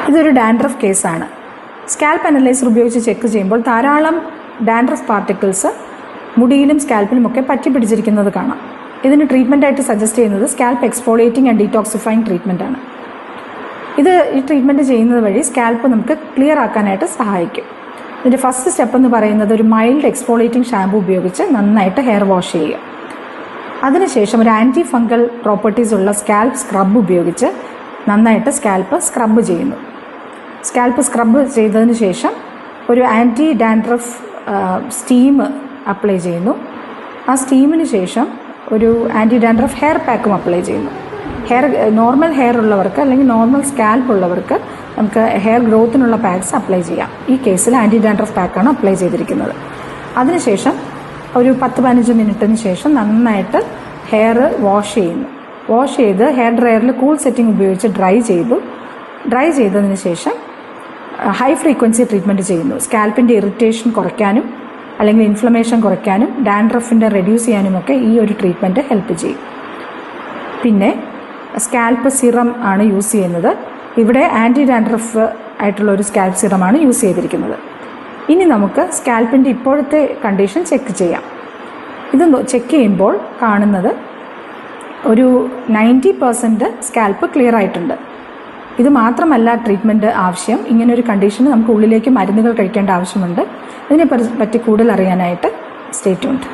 ഇതൊരു ഡാൻഡ്രഫ് കേസാണ്. Scalp analyser ഉപയോഗിച്ച് ചെക്ക് ചെയ്യുമ്പോൾ ധാരാളം ഡാൻഡ്രഫ് പാർട്ടിക്കിൾസ് മുടിയിലും സ്കാൽപ്പിലുമൊക്കെ പറ്റി പിടിച്ചിരിക്കുന്നത് കാണാം. ഇതിന് ട്രീറ്റ്മെൻറ്റായിട്ട് സജസ്റ്റ് ചെയ്യുന്നത് സ്കാൽപ്പ് എക്സ്ഫോളിയേറ്റിംഗ് ആൻഡ് ഡീറ്റോക്സിഫൈങ് ട്രീറ്റ്മെൻറ്റാണ്. ഈ ട്രീറ്റ്മെൻറ്റ് ചെയ്യുന്നത് വഴി സ്കാൽപ്പ് നമുക്ക് ക്ലിയർ ആക്കാനായിട്ട് സഹായിക്കും. ഇതിൻ്റെ ഫസ്റ്റ് സ്റ്റെപ്പ് എന്ന് പറയുന്നത് ഒരു മൈൽഡ് എക്സ്ഫോളിയേറ്റിംഗ് ഷാമ്പു ഉപയോഗിച്ച് നന്നായിട്ട് ഹെയർ വാഷ് ചെയ്യുക. അതിനുശേഷം ഒരു ആൻറ്റി ഫംഗൽ പ്രോപ്പർട്ടീസ് ഉള്ള സ്കാൽപ്പ് സ്ക്രബ് ഉപയോഗിച്ച് നന്നായിട്ട് സ്കാൽപ്പ് സ്ക്രബ് ചെയ്യുന്നു. സ്കാൽപ്പ് സ്ക്രബ് ചെയ്തതിന് ശേഷം ഒരു ആൻറ്റി ഡാൻഡ്രഫ് സ്റ്റീം അപ്ലൈ ചെയ്യുന്നു. ആ സ്റ്റീമിന് ശേഷം ഒരു ആൻറ്റി ഡാൻഡ്രഫ് ഹെയർ പാക്കും അപ്ലൈ ചെയ്യുന്നു. നോർമൽ ഹെയർ ഉള്ളവർക്ക് അല്ലെങ്കിൽ നോർമൽ സ്കാൽപ്പ് ഉള്ളവർക്ക് നമുക്ക് ഹെയർ ഗ്രോത്തിനുള്ള പാക്സ് അപ്ലൈ ചെയ്യാം. ഈ കേസിൽ ആൻറ്റി ഡാൻഡ്രഫ് പാക്കാണ് അപ്ലൈ ചെയ്തിരിക്കുന്നത്. അതിനുശേഷം ഒരു 10-15 മിനിറ്റിന് ശേഷം നന്നായിട്ട് ഹെയർ വാഷ് ചെയ്യുന്നു. വാഷ് ചെയ്ത് ഹെയർ ഡ്രയറിൽ കൂൾ സെറ്റിംഗ് ഉപയോഗിച്ച് ഡ്രൈ ചെയ്തതിന് ശേഷം ഹൈ ഫ്രീക്വൻസി ട്രീറ്റ്മെൻറ്റ് ചെയ്യുന്നു. സ്കാൽപ്പിൻ്റെ ഇറിറ്റേഷൻ കുറയ്ക്കാനും അല്ലെങ്കിൽ ഇൻഫ്ലമേഷൻ കുറയ്ക്കാനും ഡാൻഡ്രഫിൻ്റെ റെഡ്യൂസ് ചെയ്യാനുമൊക്കെ ഈ ഒരു ട്രീറ്റ്മെൻറ്റ് ഹെൽപ്പ് ചെയ്യും. പിന്നെ സ്കാൽപ്പ് സിറം ആണ് യൂസ് ചെയ്യുന്നത്. ഇവിടെ ആൻറ്റി ഡാൻഡ്രഫ് ആയിട്ടുള്ള ഒരു സ്കാൽപ്പ് സിറമാണ് യൂസ് ചെയ്തിരിക്കുന്നത്. ഇനി നമുക്ക് സ്കാൽപ്പിൻ്റെ ഇപ്പോഴത്തെ കണ്ടീഷൻ ചെക്ക് ചെയ്യാം. ഇത് ചെക്ക് ചെയ്യുമ്പോൾ കാണുന്നത് ഒരു 90% സ്കാൽപ്പ് ക്ലിയർ ആയിട്ടുണ്ട്. ഇത് മാത്രമല്ല ട്രീറ്റ്മെൻറ്റ് ആവശ്യം. ഇങ്ങനൊരു കണ്ടീഷന് നമുക്ക് ഉള്ളിലേക്ക് മരുന്നുകൾ കഴിക്കേണ്ട ആവശ്യമുണ്ട്. ഇതിനെ പറ്റി കൂടുതൽ അറിയാനായിട്ട് സ്റ്റേ ട്യൂൺഡ്.